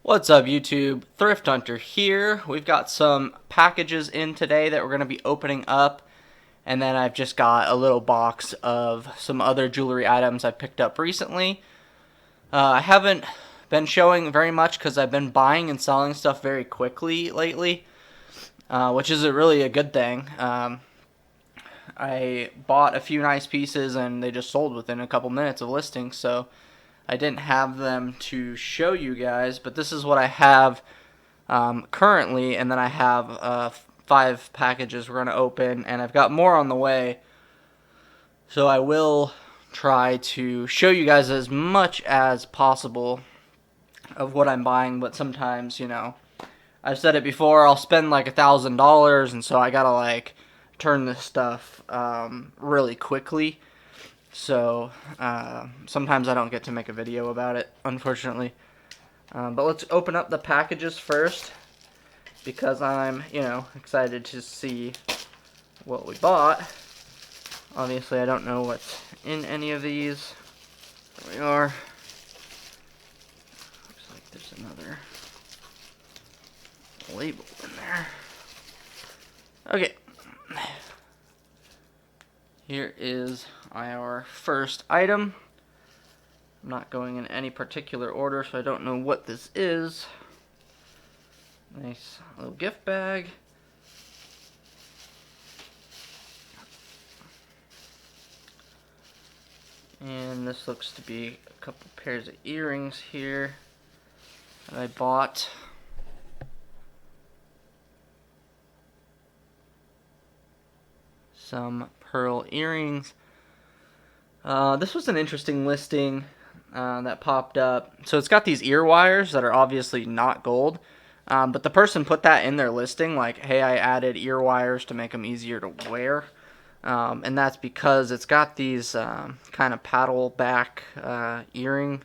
What's up YouTube? Thrift Hunter here. We've got some packages in today that we're going to be opening up, and then I've just got a little box of some other jewelry items I picked up recently. I haven't been showing very much because I've been buying and selling stuff very quickly lately, which is really a good thing. I bought a few nice pieces and they just sold within a couple minutes of listing, so I didn't have them to show you guys, but this is what I have currently, and then I have 5 packages we're going to open, and I've got more on the way, so I will try to show you guys as much as possible of what I'm buying, but sometimes, I've said it before, I'll spend like $1,000, and so I gotta like turn this stuff really quickly. So sometimes I don't get to make a video about it, unfortunately. But let's open up the packages first, because I'm, excited to see what we bought. Obviously, I don't know what's in any of these. There we are. Looks like there's another label in there. Okay. Here is our first item. I'm not going in any particular order, so I don't know what this is. Nice little gift bag. And this looks to be a couple pairs of earrings here that I bought. Some pearl earrings. This was an interesting listing that popped up. So it's got these ear wires that are obviously not gold, but the person put that in their listing, like, hey, I added ear wires to make them easier to wear. And that's because it's got these kind of paddle back earring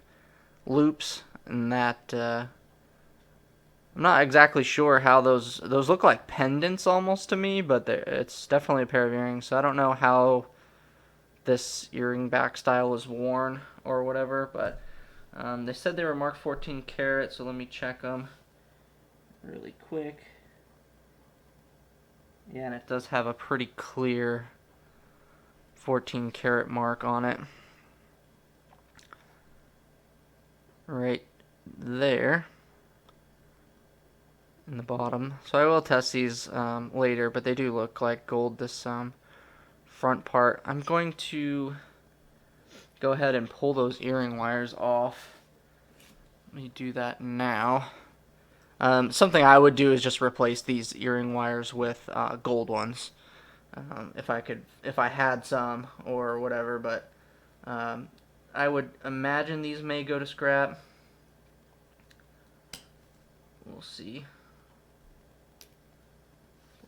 loops, and that I'm not exactly sure how those look like pendants almost to me, but it's definitely a pair of earrings. So I don't know how this earring back style is worn or whatever, but they said they were marked 14 karat, so let me check them really quick. Yeah, and it does have a pretty clear 14 karat mark on it right there in the bottom. So I will test these later, but they do look like gold, this front part. I'm going to go ahead and pull those earring wires off. Let me do that now. Something I would do is just replace these earring wires with gold ones, if I had some or whatever. But I would imagine these may go to scrap. We'll see.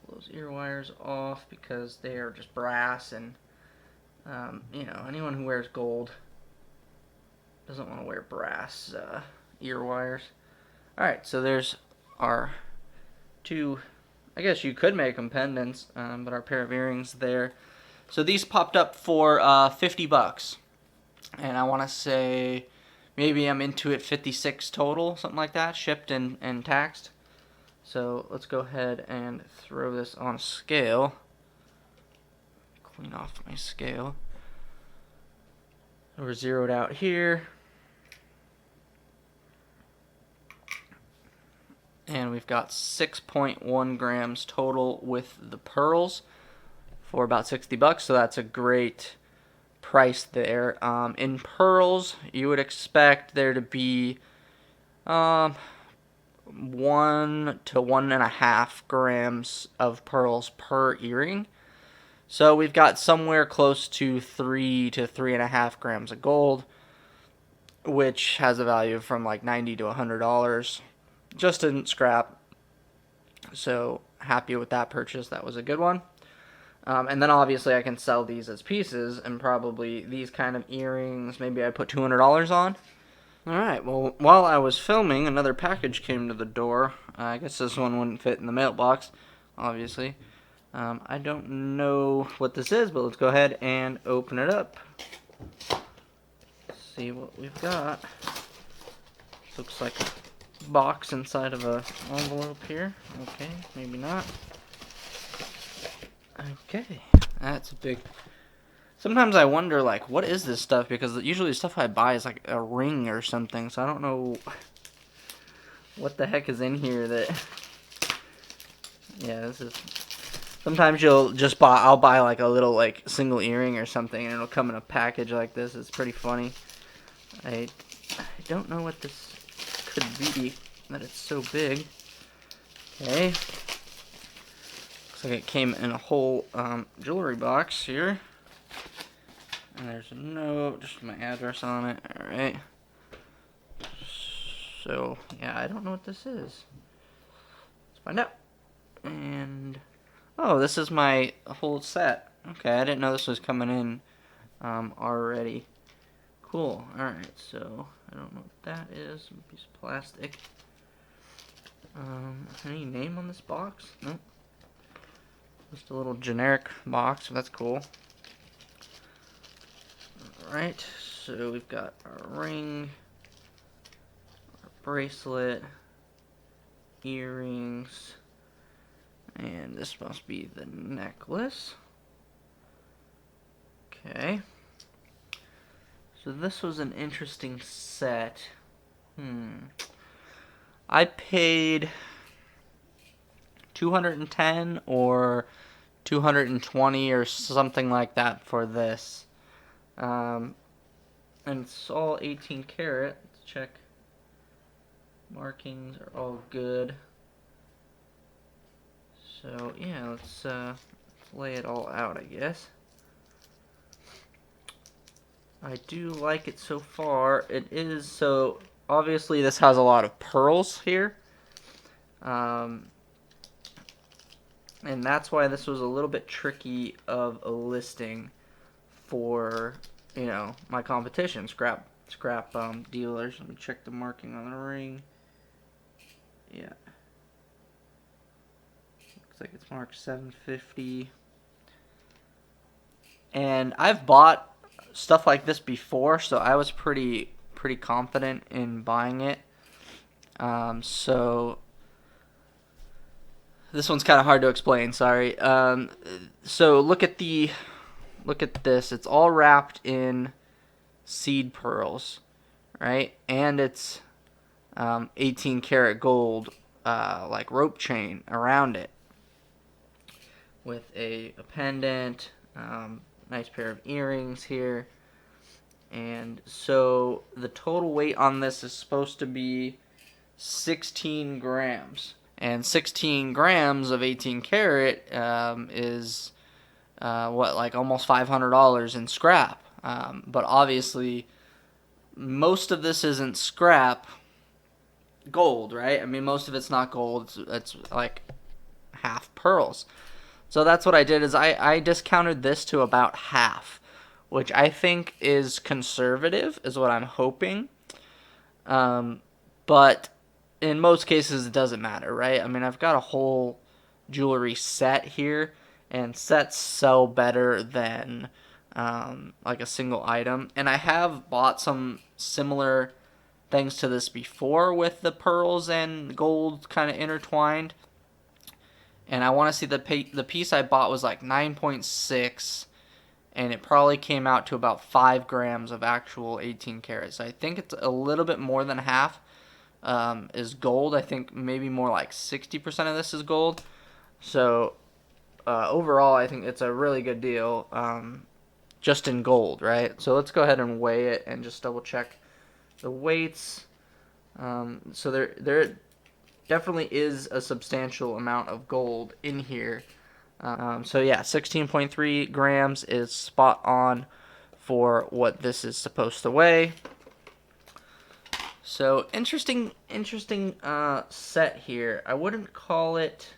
Pull those ear wires off because they are just brass, and anyone who wears gold doesn't want to wear brass ear wires. Alright, so there's our two, I guess you could make them pendants, but our pair of earrings there. So these popped up for 50 bucks. And I want to say maybe I'm into it 56 total, something like that, shipped and taxed. So let's go ahead and throw this on a scale. Clean off my scale. We're zeroed out here. And we've got 6.1 grams total with the pearls for about 60 bucks. So that's a great price there. In pearls, you would expect there to be 1 to 1.5 grams of pearls per earring. So we've got somewhere close to 3 to 3.5 grams of gold, which has a value from like $90 to $100. Just in scrap. So happy with that purchase. That was a good one. And then obviously I can sell these as pieces, and probably these kind of earrings, maybe I put $200 on. Alright, well, while I was filming, another package came to the door. I guess this one wouldn't fit in the mailbox, obviously. I don't know what this is, but let's go ahead and open it up. See what we've got. Looks like box inside of a envelope here. Okay, maybe not. Okay, that's a big... Sometimes I wonder, like, what is this stuff? Because usually the stuff I buy is like a ring or something, so I don't know what the heck is in here that... Yeah, this is... Sometimes I'll buy like a little like single earring or something, and it'll come in a package like this. It's pretty funny. I don't know what this could be, that it's so big. Okay. Looks like it came in a whole jewelry box here. And there's a note, just my address on it. Alright. So, yeah, I don't know what this is. Let's find out. And, oh, this is my whole set. Okay, I didn't know this was coming in already. Cool. Alright, so, I don't know what that is. A piece of plastic. Any name on this box? Nope. Just a little generic box. That's cool. Alright, so we've got our ring, our bracelet, earrings, and this must be the necklace. Okay. So this was an interesting set. I paid $210 or $220 or something like that for this. And it's all 18 karat. Let's check. Markings are all good. So yeah, let's lay it all out, I guess. I do like it so far. It is, so obviously this has a lot of pearls here. And that's why this was a little bit tricky of a listing for, you know, my competition, scrap dealers. Let me check the marking on the ring. Yeah. Looks like it's marked 750. And I've bought stuff like this before, so I was pretty confident in buying it. So this one's kind of hard to explain, sorry. So look at this. It's all wrapped in seed pearls, right? And it's 18 karat gold, like rope chain around it, with a pendant, nice pair of earrings here. And so the total weight on this is supposed to be 16 grams. And 16 grams of 18 karat is like almost $500 in scrap. But obviously most of this isn't scrap gold, right? I mean, most of it's not gold. It's like half pearls. So that's what I did, is I discounted this to about half, which I think is conservative, is what I'm hoping. But in most cases, it doesn't matter, right? I mean, I've got a whole jewelry set here, and sets sell better than like a single item. And I have bought some similar things to this before with the pearls and gold kind of intertwined. And I want to see the piece I bought was like 9.6, and it probably came out to about 5 grams of actual 18 karat. So I think it's a little bit more than half is gold. I think maybe more like 60% of this is gold. So overall, I think it's a really good deal, just in gold, right? So let's go ahead and weigh it and just double check the weights. So there definitely is a substantial amount of gold in here. So yeah, 16.3 grams is spot on for what this is supposed to weigh. So interesting set here. I wouldn't call it,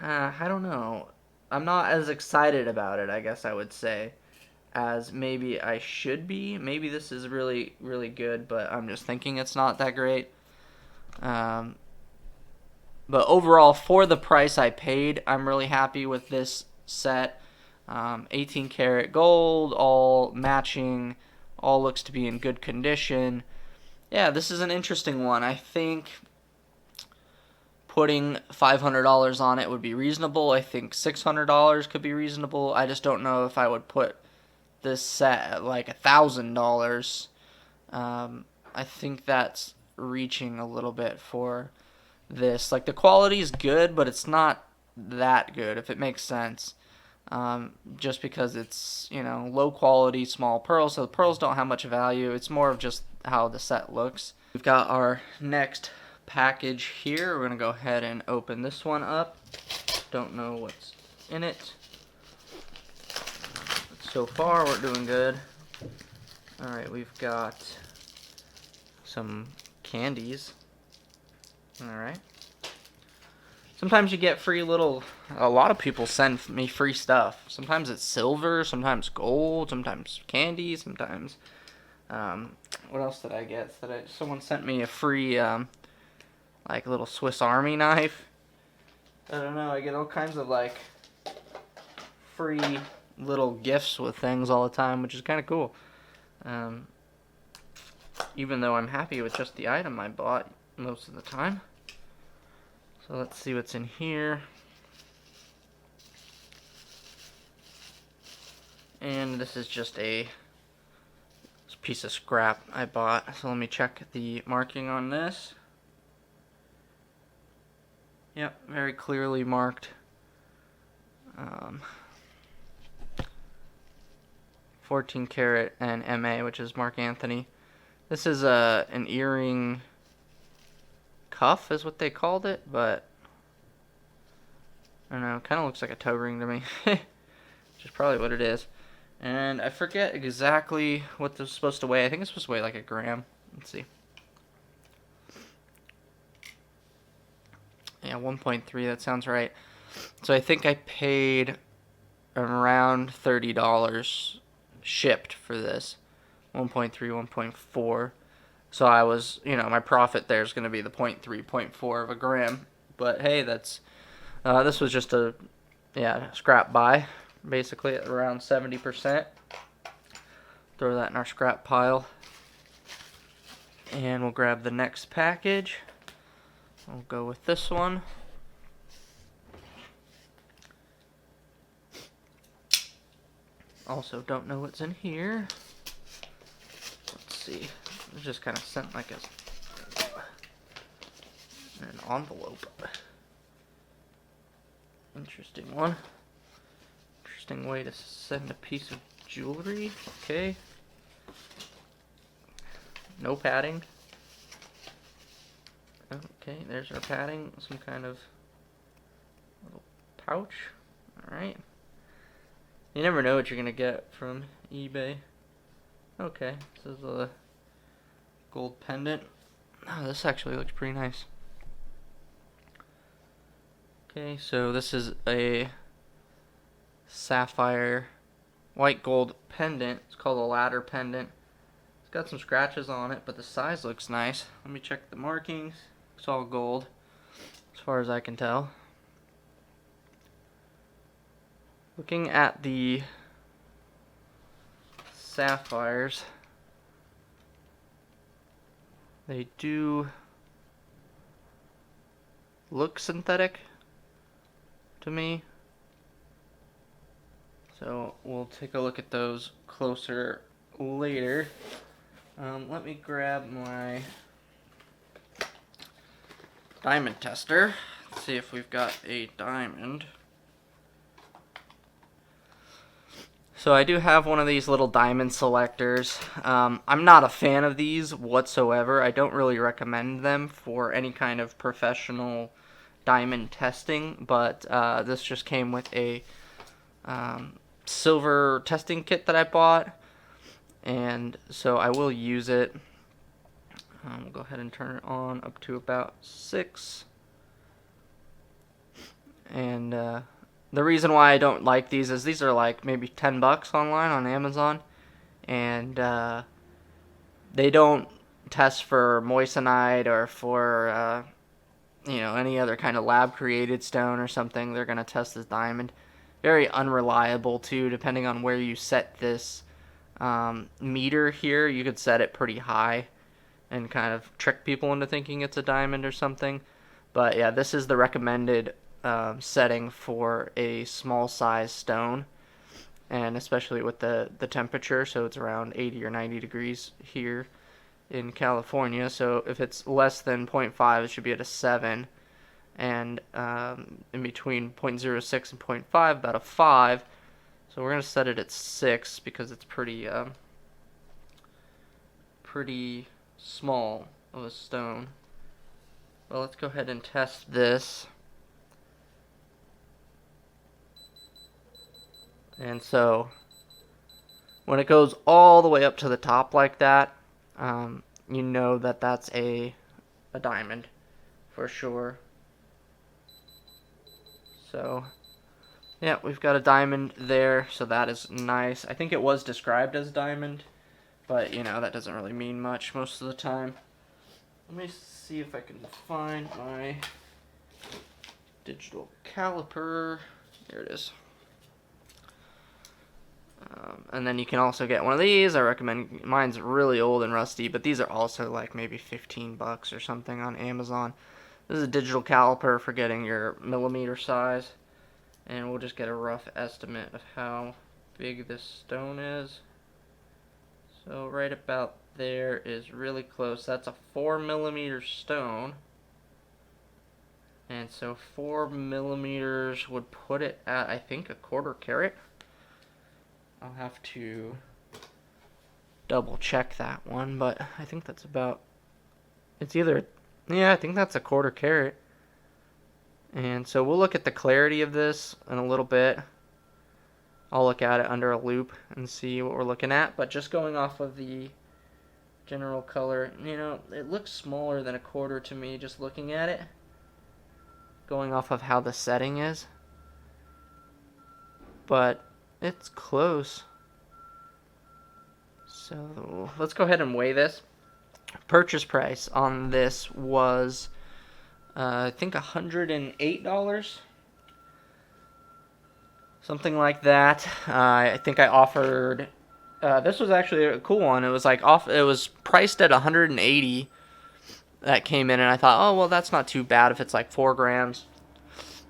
I don't know. I'm not as excited about it, I guess I would say, as maybe I should be. Maybe this is really, really good, but I'm just thinking it's not that great. But overall, for the price I paid, I'm really happy with this set. 18 karat gold, all matching, all looks to be in good condition. yeah, this is an interesting one. I think putting $500 on it would be reasonable. I think $600 could be reasonable. I just don't know if I would put this set at like $1,000. I think that's reaching a little bit for this. Like, the quality is good, but it's not that good, if it makes sense. Just because it's, low quality, small pearls, so the pearls don't have much value. It's more of just how the set looks. We've got our next package here. We're going to go ahead and open this one up. Don't know what's in it. But so far, we're doing good. Alright, we've got some candies. Alright. Sometimes you get free a lot of people send me free stuff. Sometimes it's silver, sometimes gold, sometimes candy, sometimes, what else did I get? Someone sent me a free, like, little Swiss Army knife. I don't know, I get all kinds of, like, free little gifts with things all the time, which is kind of cool. Even though I'm happy with just the item I bought most of the time. So let's see what's in here. And this is just a piece of scrap I bought. So let me check the marking on this. Yep, very clearly marked. 14 karat and MA, which is Marc Anthony. This is an earring cuff is what they called it, but I don't know, it kind of looks like a toe ring to me, which is probably what it is. And I forget exactly what this is supposed to weigh. I think it's supposed to weigh like a gram. Let's see. Yeah, 1.3, that sounds right. So I think I paid around $30 shipped for this. 1.3, 1.4. So I was, my profit there is going to be the 0.3, 0.4 of a gram. But hey, this was just a, scrap buy, basically at around 70%. Throw that in our scrap pile. And we'll grab the next package. We'll go with this one. Also, don't know what's in here. Let's see. It's just kind of sent like an envelope. Interesting one. Interesting way to send a piece of jewelry. Okay. No padding. Okay, there's our padding. Some kind of little pouch. Alright. You never know what you're going to get from eBay. Okay, this is a gold pendant. Oh, this actually looks pretty nice. Okay, so this is a sapphire white gold pendant. It's called a ladder pendant. It's got some scratches on it, but the size looks nice. Let me check the markings. It's all gold, as far as I can tell. Looking at the sapphires, they do look synthetic to me. So we'll take a look at those closer later. Let me grab my diamond tester. Let's see if we've got a diamond. So I do have one of these little diamond selectors. I'm not a fan of these whatsoever. I don't really recommend them for any kind of professional diamond testing, but this just came with a silver testing kit that I bought, and so I will use it. We'll go ahead and turn it on up to about 6. And the reason why I don't like these is these are like maybe $10 online on Amazon, and they don't test for moissanite or for any other kind of lab created stone or something. They're gonna test as diamond. Very unreliable too, depending on where you set this meter here. You could set it pretty high, and kind of trick people into thinking it's a diamond or something. But yeah, this is the recommended setting for a small size stone, and especially with the temperature. So it's around 80 or 90 degrees here in California. So if it's less than 0.5, it should be at a 7, and in between 0.06 and 0.5, about a 5. So we're gonna set it at 6 because it's pretty small of a stone. Well, let's go ahead and test this. And so when it goes all the way up to the top like that, you know that that's a diamond for sure. So yeah, we've got a diamond there, so that is nice. I think it was described as diamond, but you know, that doesn't really mean much most of the time. Let me see if I can find my digital caliper. There it is. And then you can also get one of these. I recommend, mine's really old and rusty, but these are also like maybe 15 bucks or something on Amazon. This is a digital caliper for getting your millimeter size, and we'll just get a rough estimate of how big this stone is. So right about there is really close. That's a 4 millimeter stone, and so 4 millimeters would put it at, I think, a 1/4 carat. I'll have to double check that one, but I think that's about, it's either, yeah, I think that's a 1/4 carat. And so we'll look at the clarity of this in a little bit. I'll look at it under a loupe and see what we're looking at, but just going off of the general color, you know, it looks smaller than a 1/4 to me just looking at it, going off of how the setting is, but it's close. So let's go ahead and weigh this. Purchase price on this was I think $108, something like that. I think I offered, this was actually a cool one. It was like it was priced at $180. That came in, and I thought, oh well, that's not too bad if it's like 4 grams.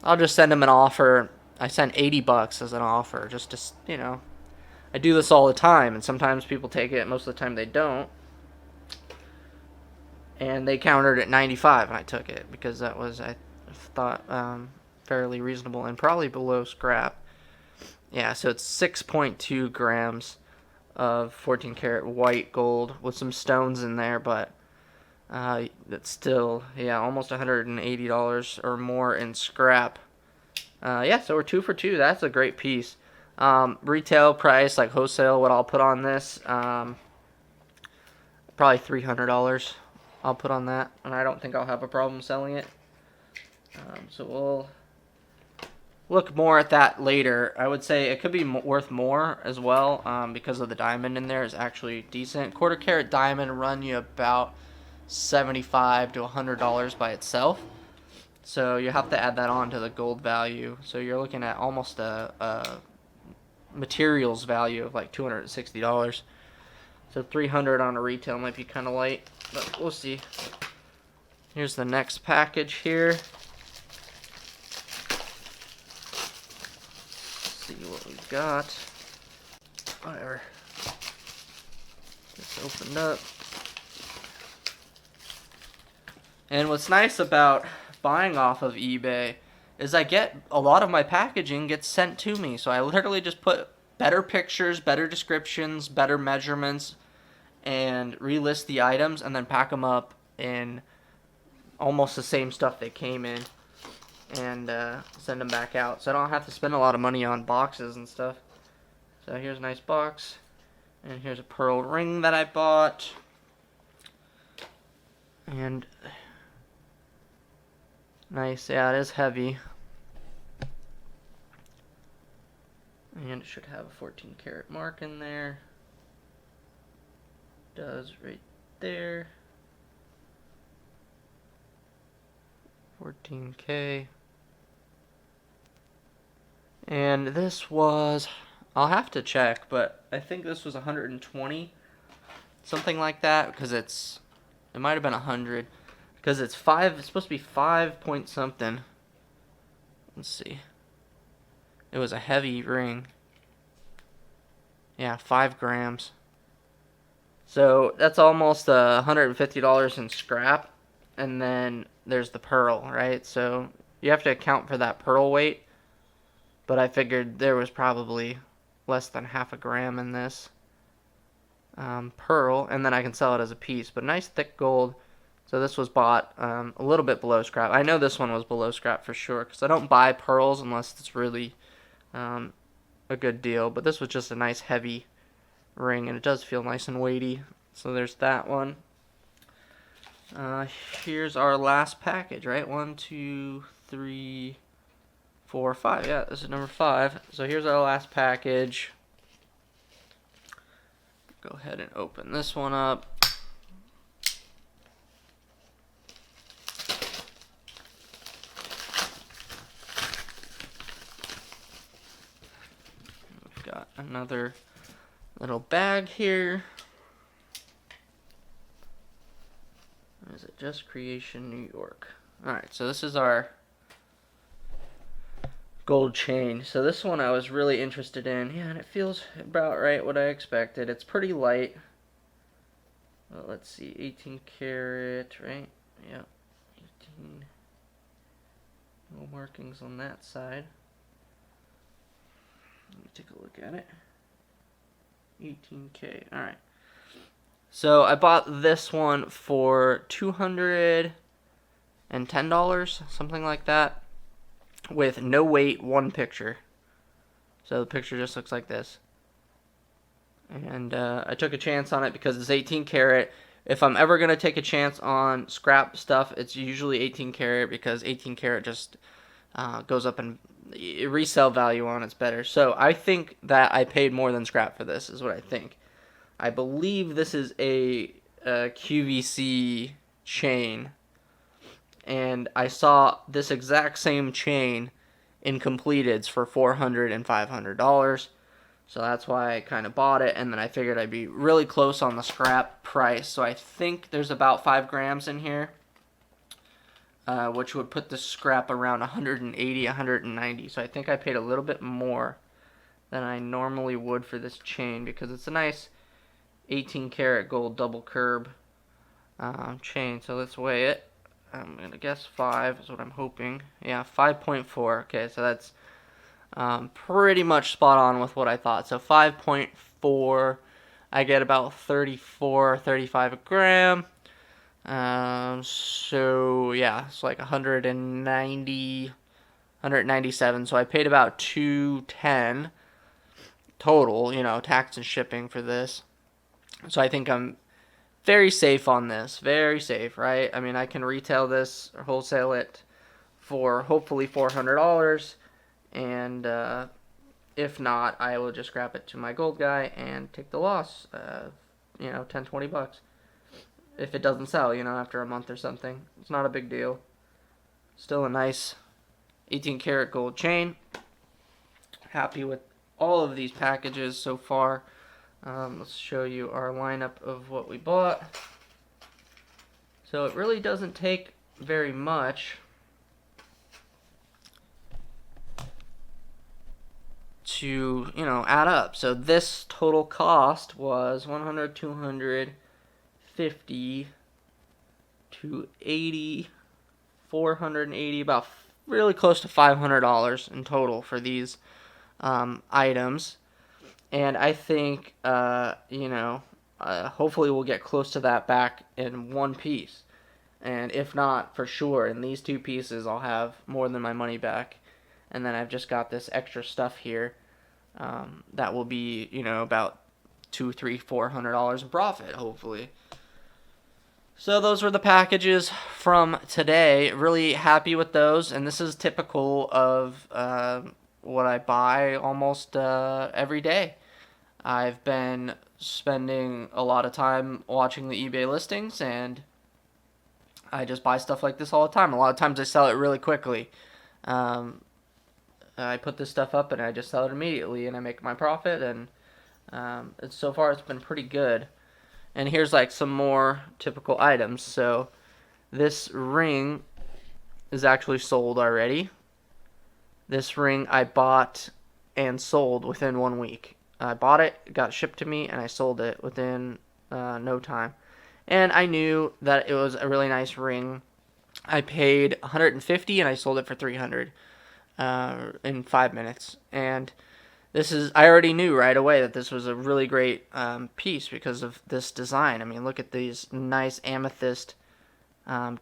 I'll just send them an offer. I sent $80 as an offer, just to, you know, I do this all the time, and sometimes people take it, most of the time they don't. And they countered at 95, and I took it because that was, I thought, fairly reasonable and probably below scrap. Yeah, so it's 6.2 grams of 14 karat white gold with some stones in there, but it's still, yeah, almost $180 or more in scrap. Yeah, so we're 2 for 2. That's a great piece. Retail price, like wholesale, what I'll put on this, probably $300 I'll put on that, and I don't think I'll have a problem selling it. So we'll look more at that later. I would say it could be worth more as well, because of the diamond in there is actually decent. 1/4 carat diamond run you about $75 to $100 by itself. So you have to add that on to the gold value. So you're looking at almost a materials value of like $260. So $300 on a retail might be kind of light, but we'll see. Here's the next package here. See what we got. Whatever. Just opened up. And what's nice about buying off of eBay is I get a lot of my packaging gets sent to me. So I literally just put better pictures, better descriptions, better measurements, and relist the items, and then pack them up in almost the same stuff they came in, and send them back out. So I don't have to spend a lot of money on boxes and stuff. So here's a nice box, and here's a pearl ring that I bought, and nice, yeah, it is heavy. And it should have a 14 karat mark in there. Does right there. 14K. And this was, I'll have to check, but I think this was 120, something like that, because it's It might have been 100 because it's 5. It's supposed to be 5 point something. Let's see. It was a heavy ring. Yeah, 5 grams. So that's almost $150 in scrap. And then there's the pearl, right? So you have to account for that pearl weight. But I figured there was probably less than half a gram in this pearl. And then I can sell it as a piece. But nice thick gold. So this was bought a little bit below scrap. I know this one was below scrap for sure. Because I don't buy pearls unless it's really a good deal. But this was just a nice heavy ring. And it does feel nice and weighty. So there's that one. Here's our last package, right? 1, 2, 3, 4, 5. Yeah, this is number 5. So here's our last package. Go ahead and open this one up. We've got another little bag here. Is it Just Creation, New York? Alright, so this is our gold chain. So this one I was really interested in. Yeah, and it feels about right what I expected. It's pretty light. Well, let's see, 18 karat, right? Yeah, 18. No markings on that side. Let me take a look at it. 18K, alright. So I bought this one for $210, something like that, with no weight, 1 picture. So the picture just looks like this. And I took a chance on it because it's 18 karat. If I'm ever going to take a chance on scrap stuff, it's usually 18 karat because 18 karat just goes up and resale value on it's better. So I think that I paid more than scrap for this, is what I think. I believe this is a QVC chain, and I saw this exact same chain in completeds for $400 and $500, so that's why I kind of bought it, and then I figured I'd be really close on the scrap price. So I think there's about 5 grams in here, which would put the scrap around 180, 190. So I think I paid a little bit more than I normally would for this chain because it's a nice 18 karat gold double curb chain. So let's weigh it. I'm going to guess 5 is what I'm hoping. Yeah, 5.4. Okay, so that's pretty much spot on with what I thought. So 5.4, I get about 34, 35 a gram. So yeah, it's like 190, 197. So I paid about 210 total, tax and shipping for this. So I think I'm very safe on this. Very safe, right? I mean, I can retail this or wholesale it for hopefully $400. And if not, I will just scrap it to my gold guy and take the loss. 10, 20 bucks. If it doesn't sell, after a month or something. It's not a big deal. Still a nice 18 karat gold chain. Happy with all of these packages so far. Let's show you our lineup of what we bought. So it really doesn't take very much to, add up. So this total cost was 100, 200, 50, 280, 480, about really close to $500 in total for these items. And I think, hopefully we'll get close to that back in one piece. And if not, for sure, in these 2 pieces, I'll have more than my money back. And then I've just got this extra stuff here that will be, about $200, $300, $400 in profit, hopefully. So those were the packages from today. Really happy with those. And this is typical of what I buy almost every day. I've been spending a lot of time watching the eBay listings, and I just buy stuff like this all the time. A lot of times I sell it really quickly. I put this stuff up and I just sell it immediately, and I make my profit, and so far it's been pretty good. And here's like some more typical items. So this ring is actually sold already. This ring I bought and sold within 1 week. I bought it, got shipped to me, and I sold it within no time. And I knew that it was a really nice ring. I paid $150 and I sold it for $300 in 5 minutes. And I already knew right away that this was a really great piece because of this design. I mean, look at these nice amethyst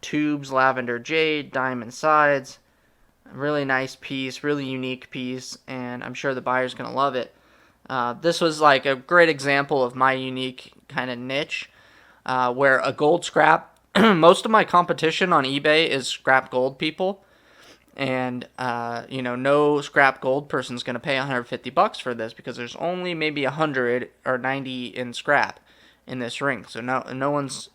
tubes, lavender jade, diamond sides. Really nice piece, really unique piece, and I'm sure the buyer's going to love it. This was like a great example of my unique kind of niche, where a gold scrap, most of my competition on eBay is scrap gold people, and no scrap gold person's going to pay $150 for this because there's only maybe 100 or 90 in scrap in this ring, so no one's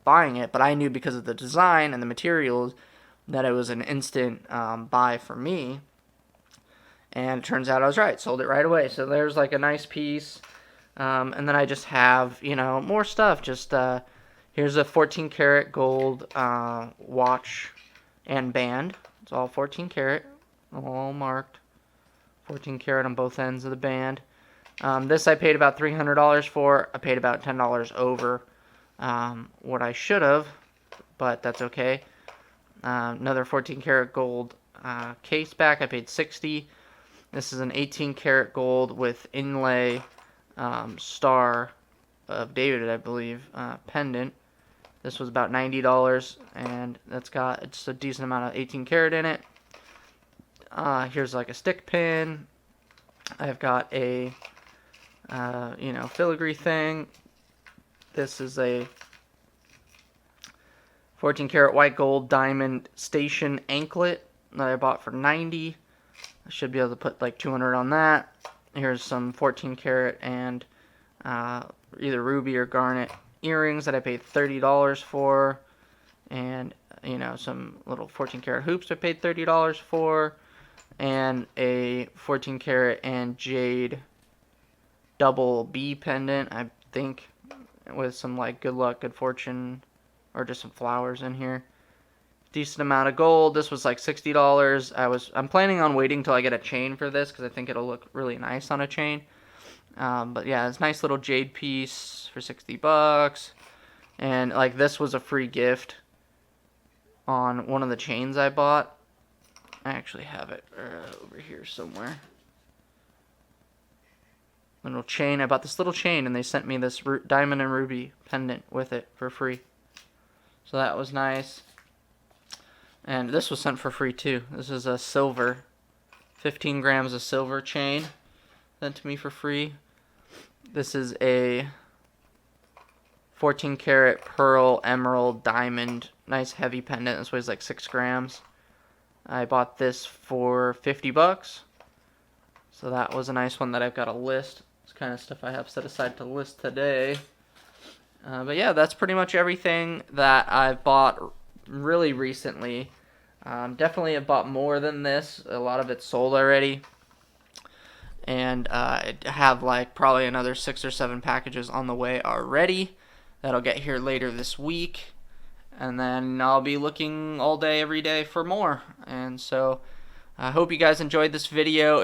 buying it. But I knew because of the design and the materials that it was an instant buy for me, and it turns out I was right. Sold it right away. So there's like a nice piece, and then I just have more stuff. Just here's a 14 karat gold watch and band. It's all 14 karat, all marked 14 karat on both ends of the band. This I paid about $300 for. I paid about $10 over what I should have, but that's okay. Another 14 karat gold case back. I paid $60. This is an 18 karat gold with inlay Star of David, I believe, pendant. This was about $90, and it's a decent amount of 18 karat in it. Here's like a stick pin. I've got a filigree thing. This is a 14 karat white gold diamond station anklet that I bought for $90. I should be able to put like $200 on that. Here's some 14 karat and either ruby or garnet earrings that I paid $30 for, and some little 14 karat hoops I paid $30 for, and a 14 karat and jade double B pendant, I think, with some like good luck, good fortune, or just some flowers in here. Decent amount of gold. This was like $60. I'm planning on waiting till I get a chain for this because I think it'll look really nice on a chain. But yeah, it's a nice little jade piece for $60. And like this was a free gift on one of the chains I bought. I actually have it over here somewhere. Little chain. I bought this little chain and they sent me this diamond and ruby pendant with it for free. So that was nice. And this was sent for free too. This is a silver, 15 grams of silver chain sent to me for free. This is a 14 karat pearl, emerald, diamond, nice heavy pendant. This weighs like 6 grams. I bought this for $50. So that was a nice one that I've got to list. It's kind of stuff I have set aside to list today. But yeah, that's pretty much everything that I've bought really recently. Definitely have bought more than this. A lot of it's sold already. And I have like probably another 6 or 7 packages on the way already that'll get here later this week. And then I'll be looking all day, every day for more. And so I hope you guys enjoyed this video.